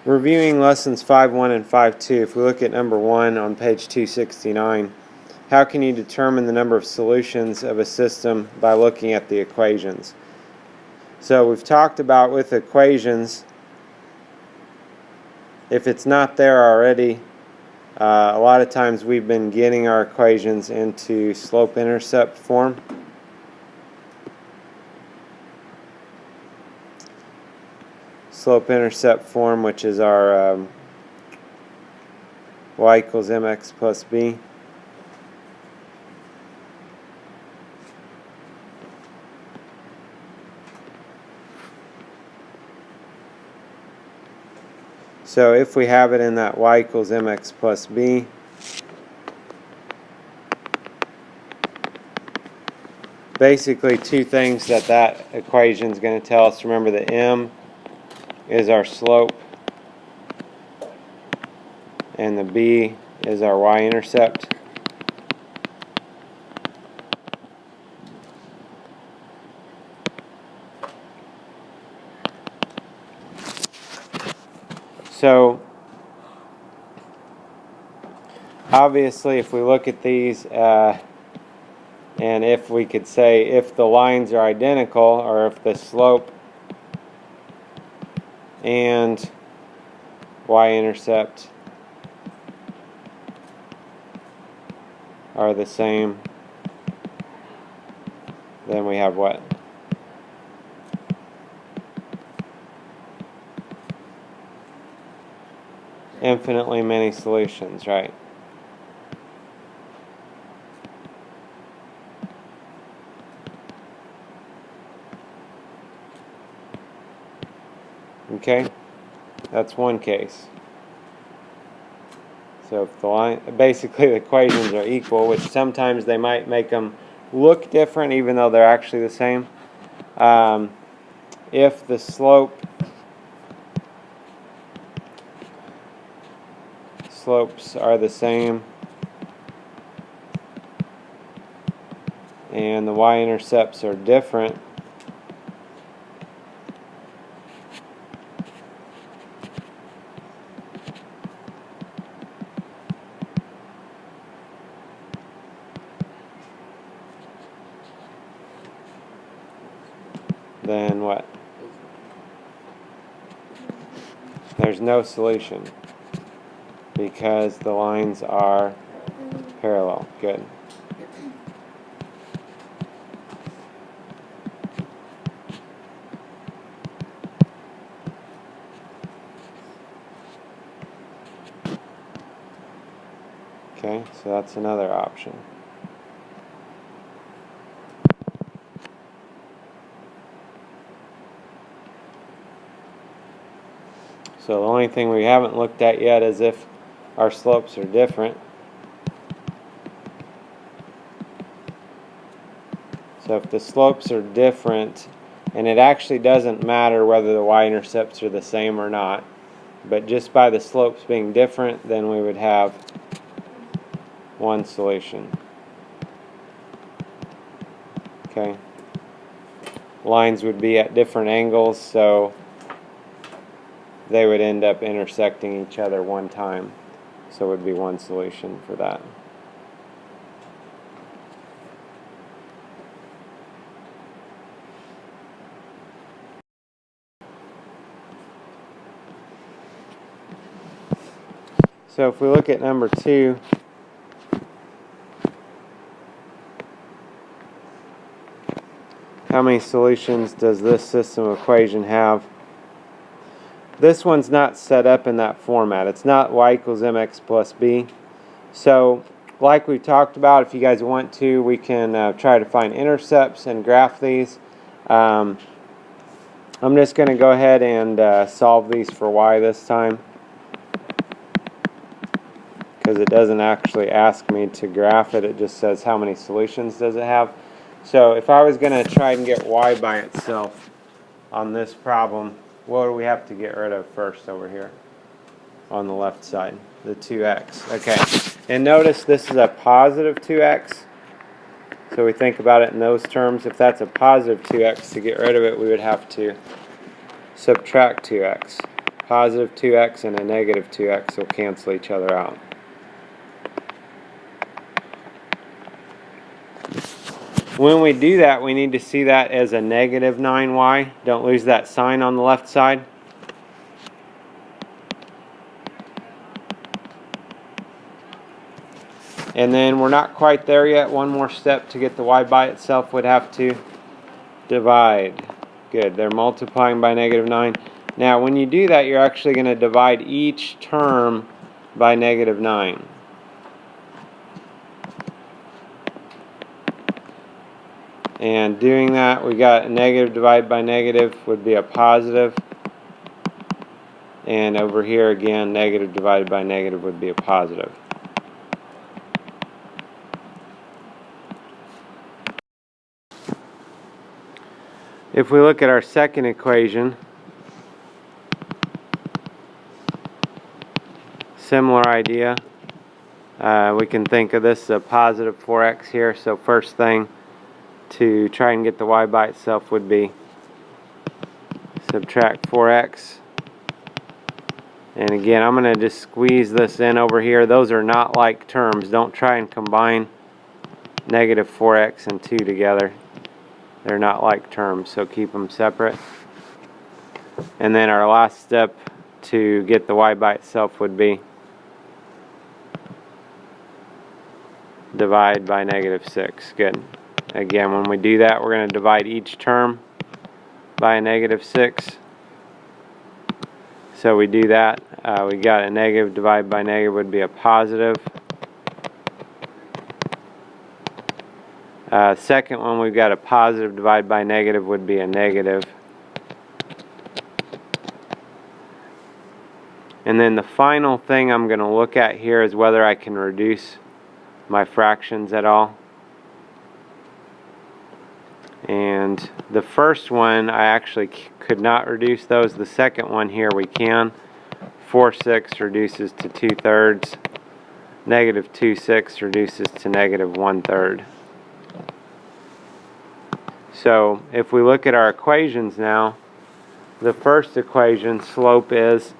Reviewing lessons 5.1 and 5.2, if we look at number 1 on page 269, how can you determine the number of solutions of a system by looking at the equations? So we've talked about with equations, if it's not there already, a lot of times we've been getting our equations into slope-intercept form. Slope-intercept form, which is our y equals mx plus b. So if we have it in that y equals mx plus b, basically two things that equation is going to tell us. Remember, the m is our slope and the b is our y-intercept. So obviously if we look at these and if we could say if the lines are identical, or if the slope and y-intercept are the same, then we have what? Infinitely many solutions, right? Okay, that's one case. So if the line, basically the equations are equal, which sometimes they might make them look different even though they're actually the same. If the slopes are the same and the y-intercepts are different, then what? There's no solution because the lines are parallel. Good. Okay, so that's another option. So the only thing we haven't looked at yet is if our slopes are different. So if the slopes are different, and it actually doesn't matter whether the y-intercepts are the same or not, but just by the slopes being different, then we would have one solution. Okay. Lines would be at different angles, so they would end up intersecting each other one time. So it would be one solution for that. So if we look at number 2, how many solutions does this system of equation have? This one's not set up in that format. It's not y equals mx plus b. So like we talked about, if you guys want to, we can try to find intercepts and graph these. I'm just going to go ahead and solve these for y this time, because it doesn't actually ask me to graph it. It just says how many solutions does it have. So if I was going to try and get y by itself on this problem, what do we have to get rid of first over here on the left side? The 2x. Okay. And notice this is a positive 2x. So we think about it in those terms. If that's a positive 2x, to get rid of it, we would have to subtract 2x. Positive 2x and a negative 2x will cancel each other out. When we do that, we need to see that as a negative 9y. Don't lose that sign on the left side. And then we're not quite there yet. One more step to get the y by itself would have to divide. Good, they're multiplying by negative 9. Now when you do that, you're actually going to divide each term by negative 9. And doing that, we got a negative divided by negative would be a positive. And over here again, negative divided by negative would be a positive. If we look at our second equation, similar idea. We can think of this as a positive 4x here. So first thing to try and get the y by itself would be subtract 4x. And again, I'm going to just squeeze this in over here. Those are not like terms. Don't try and combine negative 4x and 2 together. They're not like terms, so keep them separate. And then our last step to get the y by itself would be divide by negative 6. Good. Again, when we do that, we're going to divide each term by a negative 6. So we do that. We got a negative divided by negative would be a positive. Second one, we've got a positive divided by negative would be a negative. And then the final thing I'm going to look at here is whether I can reduce my fractions at all. And the first one, I actually could not reduce those. The second one here we can. 4/6 reduces to 2/3. Negative 2/6 reduces to negative 1/3. So if we look at our equations now, the first equation, slope is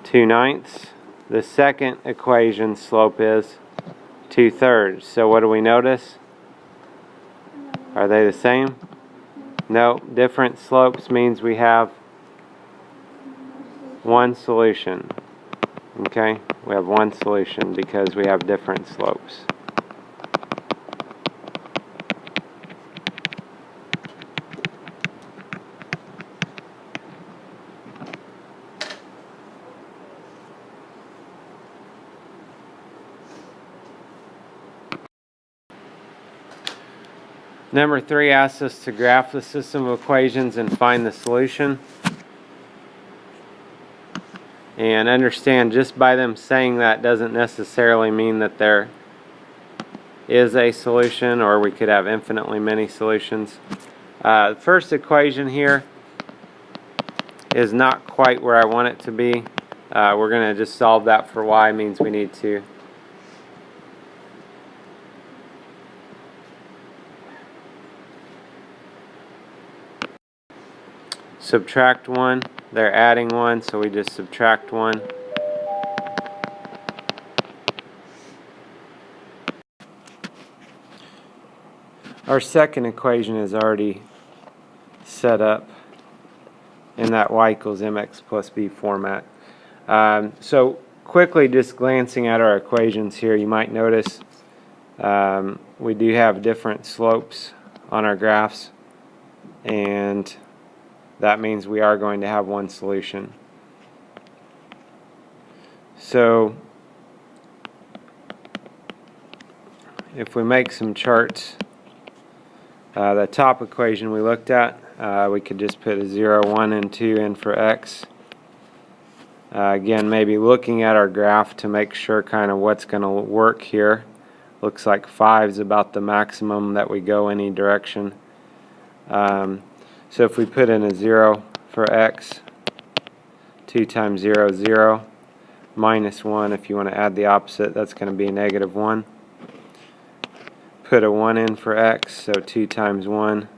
2/9. The second equation, slope is 2/3. So what do we notice? Are they the same? No, different slopes means we have one solution. Okay, we have one solution because we have different slopes. Number 3 asks us to graph the system of equations and find the solution. And understand, just by them saying that doesn't necessarily mean that there is a solution, or we could have infinitely many solutions. The first equation here is not quite where I want it to be. We're going to just solve that for y. Means we need to subtract 1. They're adding 1, so we just subtract 1. Our second equation is already set up in that y equals mx plus b format. So quickly just glancing at our equations here, you might notice we do have different slopes on our graphs, and that means we are going to have one solution. So if we make some charts, the top equation we looked at, we could just put a 0, 1, and 2 in for x. Again, maybe looking at our graph to make sure kind of what's going to work here. Looks like 5 is about the maximum that we go any direction. So if we put in a 0 for x, 2 times 0 is 0, minus 1, if you want to add the opposite, that's going to be a negative 1. Put a 1 in for x, so 2 times 1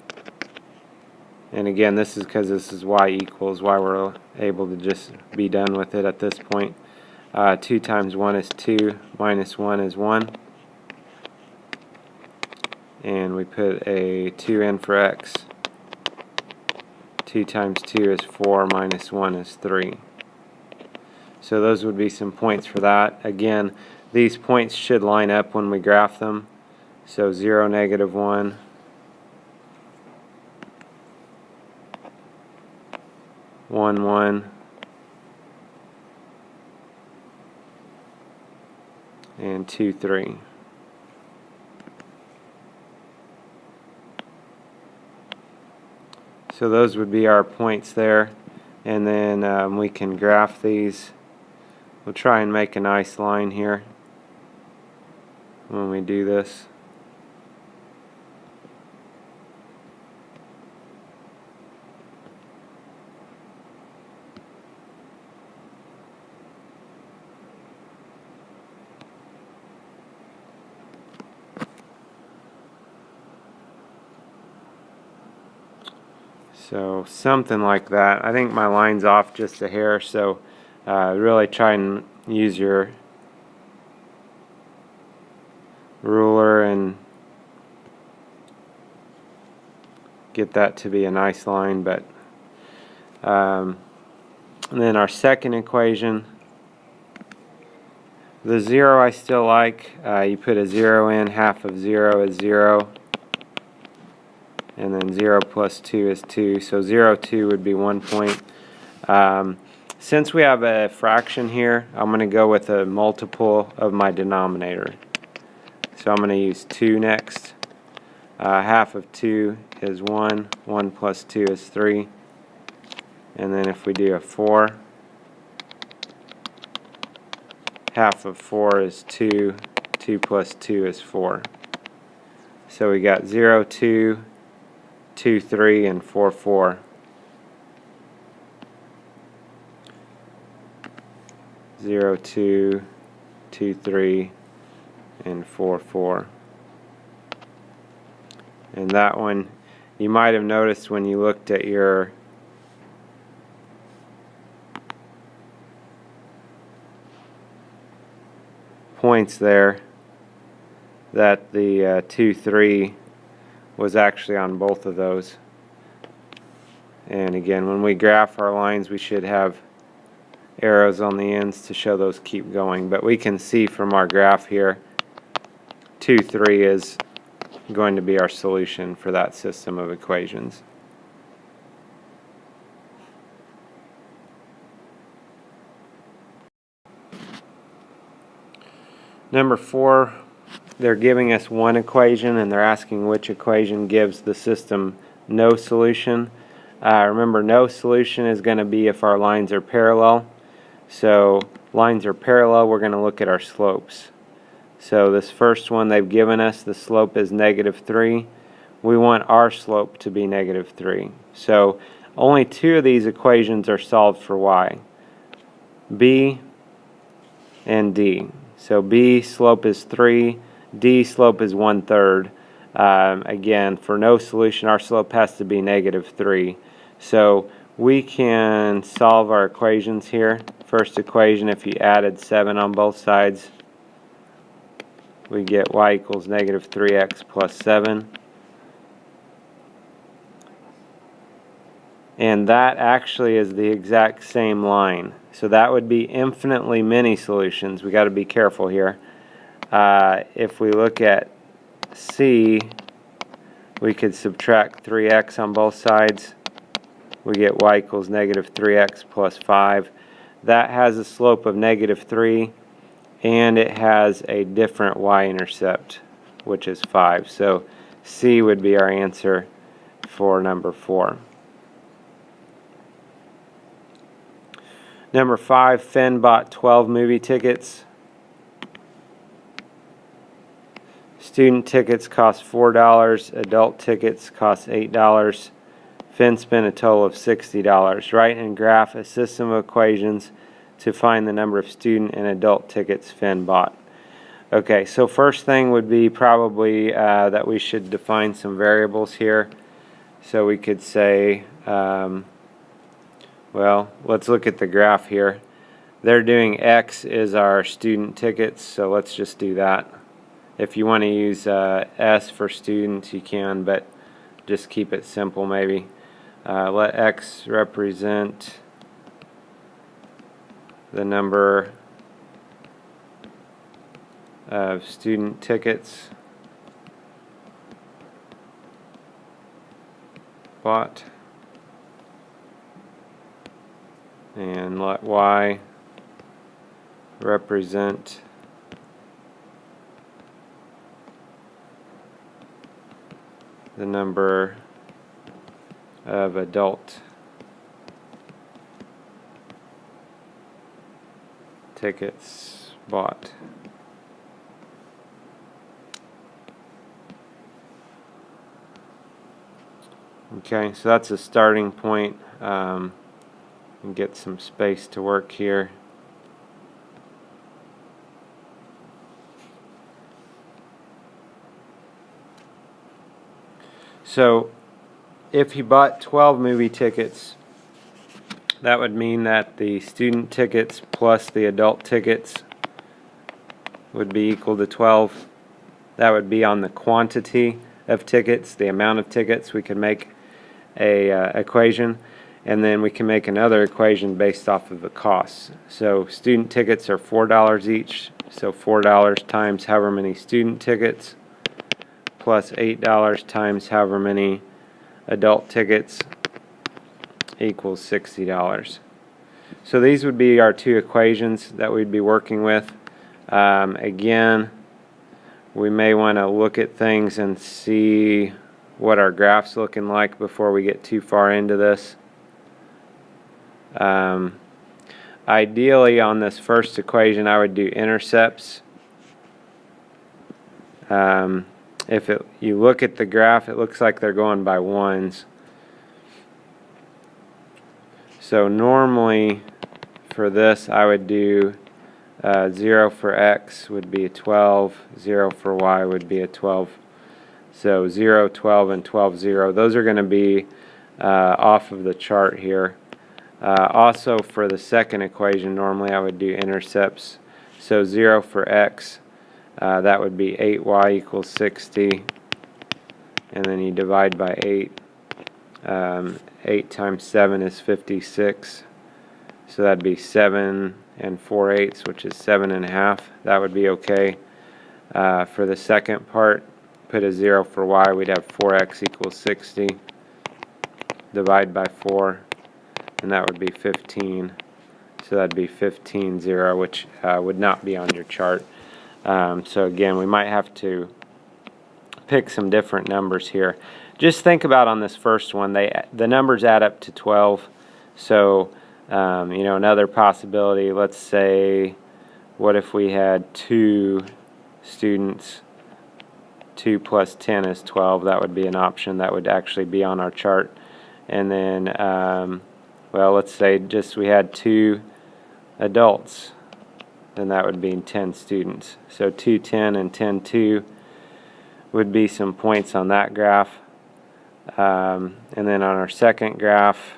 And again, this is because this is y equals, why we're able to just be done with it at this point. 2 times 1 is 2, minus 1 is 1. And we put a 2 in for x. 2 times 2 is 4, minus 1 is 3. So those would be some points for that. Again, these points should line up when we graph them. So 0, negative 1. 1, 1. And 2, 3. So those would be our points there. And then we can graph these. We'll try and make a nice line here when we do this. So something like that. I think my line's off just a hair, so really try and use your ruler and get that to be a nice line. But and then our second equation, the 0 I still like. You put a 0 in, half of 0 is 0. And then 0 plus 2 is 2. So 0, 2 would be 1 point. Since we have a fraction here, I'm going to go with a multiple of my denominator. So I'm going to use 2 next. Half of 2 is 1. 1 plus 2 is 3. And then if we do a 4, half of 4 is 2. 2 plus 2 is 4. So we got 0, 2, 2, 3, and 4, 4. 0, 2, 2, 3, and 4, 4. And that one, you might have noticed when you looked at your points there, that the 2, 3 was actually on both of those. And again, when we graph our lines, we should have arrows on the ends to show those keep going. But we can see from our graph here, 2, 3 is going to be our solution for that system of equations. Number 4, they're giving us one equation and they're asking which equation gives the system no solution. Remember, no solution is going to be if our lines are parallel. So lines are parallel, we're going to look at our slopes. So this first one they've given us, the slope is negative 3. We want our slope to be negative 3. So only 2 of these equations are solved for y. B and D. So B slope is 3. D slope is 1/3. Again, for no solution, our slope has to be negative 3. So we can solve our equations here. First equation, if you added 7 on both sides, we get y equals negative 3x plus 7. And that actually is the exact same line. So that would be infinitely many solutions. We got to be careful here. If we look at C, we could subtract 3x on both sides. We get y equals negative 3x plus 5. That has a slope of negative 3, and it has a different y-intercept, which is 5. So C would be our answer for number 4. Number 5, Finn bought 12 movie tickets. Student tickets cost $4. Adult tickets cost $8. Finn spent a total of $60. Write and graph a system of equations to find the number of student and adult tickets Finn bought. Okay, so first thing would be probably that we should define some variables here. So we could say, well, let's look at the graph here. They're doing X is our student tickets, so let's just do that. If you want to use S for students, you can, but just keep it simple maybe. Let X represent the number of student tickets bought, and let Y represent the number of adult tickets bought. Okay, so that's a starting point. And get some space to work here. So if he bought 12 movie tickets, that would mean that the student tickets plus the adult tickets would be equal to 12. That would be on the quantity of tickets, the amount of tickets. We could make a equation, and then we can make another equation based off of the costs. So student tickets are $4 each, so $4 times however many student tickets plus $8 times however many adult tickets equals $60. So these would be our two equations that we'd be working with. Again, we may want to look at things and see what our graph's looking like before we get too far into this. Ideally, on this first equation, I would do intercepts. If you look at the graph, it looks like they're going by ones. So normally for this, I would do 0 for X would be a 12, 0 for Y would be a 12. So 0, 12, and 12, 0. Those are going to be off of the chart here. Also for the second equation, normally I would do intercepts. So 0 for X, that would be 8Y equals 60. And then you divide by 8. 8 times 7 is 56. So that'd be 7 and 4/8, which is 7.5. That would be okay. For the second part, put a 0 for Y, we'd have 4x equals 60. Divide by 4, and that would be 15. So that'd be 15, 0, which would not be on your chart. So again, we might have to pick some different numbers here. Just think about on this first one, the numbers add up to 12. So another possibility, let's say, what if we had 2 students? 2 plus 10 is 12. That would be an option that would actually be on our chart. And then, well, let's say just we had 2 adults. Then that would be 10 students. So 2, 10, and 10, 2 would be some points on that graph. And then on our second graph,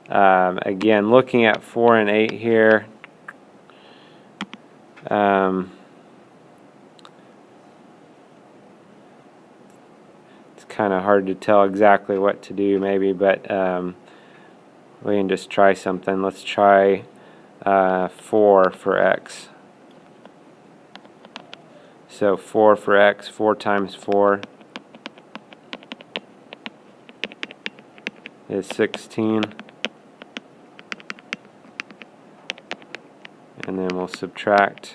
again, looking at 4 and 8 here, it's kind of hard to tell exactly what to do maybe, but we can just try something. Let's try 4 for X. So 4 for X, 4 times 4 is 16. And then we'll subtract,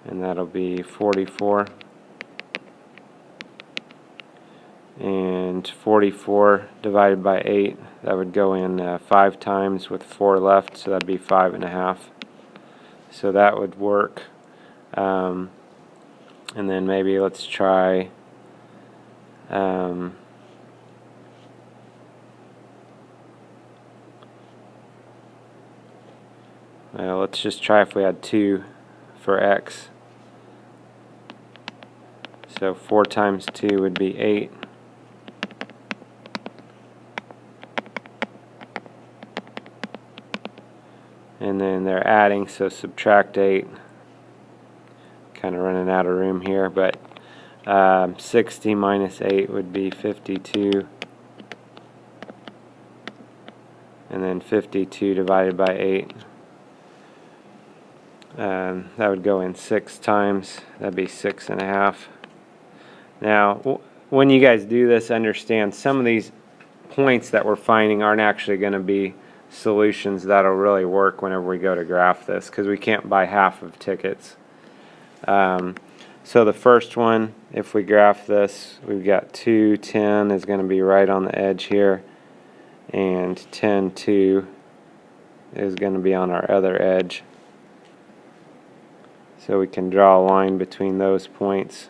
and that'll be 44. And 44 divided by 8, that would go in 5 times with 4 left, so that'd be 5.5. So that would work. And then maybe let's try well, let's just try if we had 2 for X. So 4 times 2 would be 8. And then they're adding, so subtract 8. Kind of running out of room here, but 60 minus 8 would be 52. And then 52 divided by 8. That would go in 6 times. That'd be 6.5. Now, when you guys do this, understand some of these points that we're finding aren't actually going to be solutions that'll really work whenever we go to graph this, because we can't buy half of tickets. So the first one, if we graph this, we've got 2, 10 is going to be right on the edge here, and 10, 2 is going to be on our other edge. So we can draw a line between those points.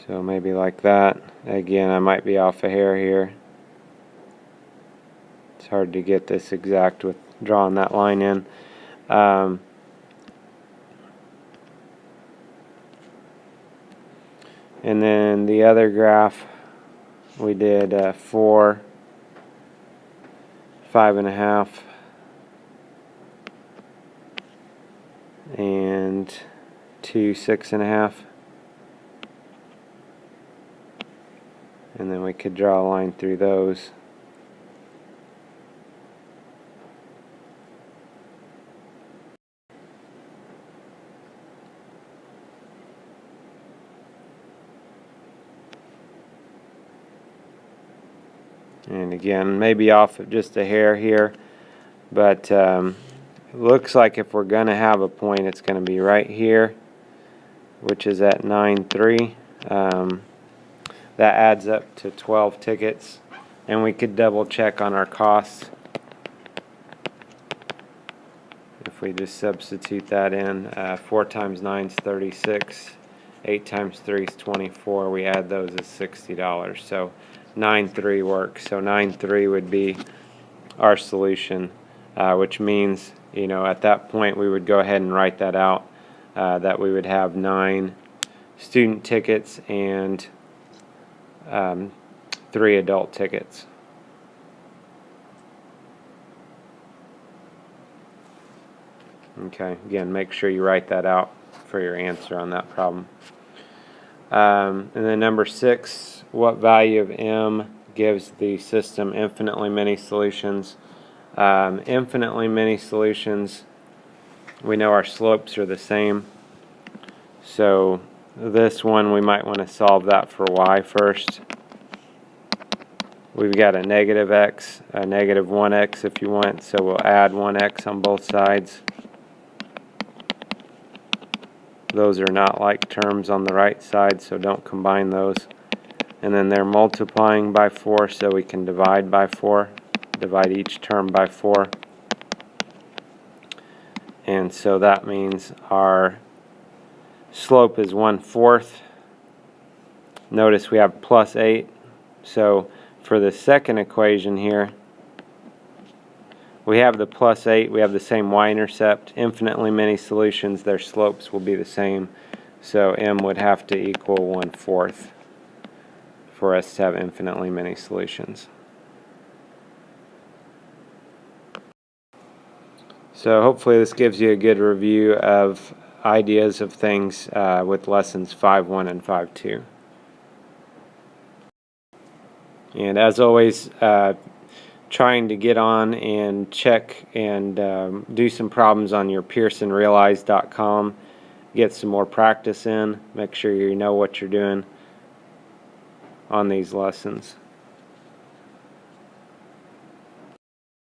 So maybe like that. Again, I might be off a hair here. It's hard to get this exact with drawing that line in. And then the other graph, we did 4, 5.5, and 2, 6.5. And then we could draw a line through those. And again, maybe off just a hair here, but it looks like if we're going to have a point, it's going to be right here, which is at 9.3. That adds up to 12 tickets, and we could double check on our costs. If we just substitute that in, 4 times 9 is 36, 8 times 3 is 24, we add those as $60. So 9.3 works. So 9.3 would be our solution, which means, you know, at that point we would go ahead and write that out, that we would have 9 student tickets and 3 adult tickets. Okay, again, make sure you write that out for your answer on that problem. And then number 6, what value of m gives the system infinitely many solutions? Infinitely many solutions, we know our slopes are the same. So this one, we might want to solve that for y first. We've got a negative x, a negative 1x if you want, so we'll add 1x on both sides. Those are not like terms on the right side, so don't combine those. And then they're multiplying by 4, so we can divide by 4. Divide each term by 4. And so that means our slope is 1/4. Notice we have plus 8. So for the second equation here, we have the plus 8, we have the same y-intercept, infinitely many solutions, their slopes will be the same. So m would have to equal 1/4 for us to have infinitely many solutions. So hopefully this gives you a good review of ideas of things with lessons 5.1 and 5.2. And as always, trying to get on and check and do some problems on your PearsonRealize.com. Get some more practice in. Make sure you know what you're doing on these lessons.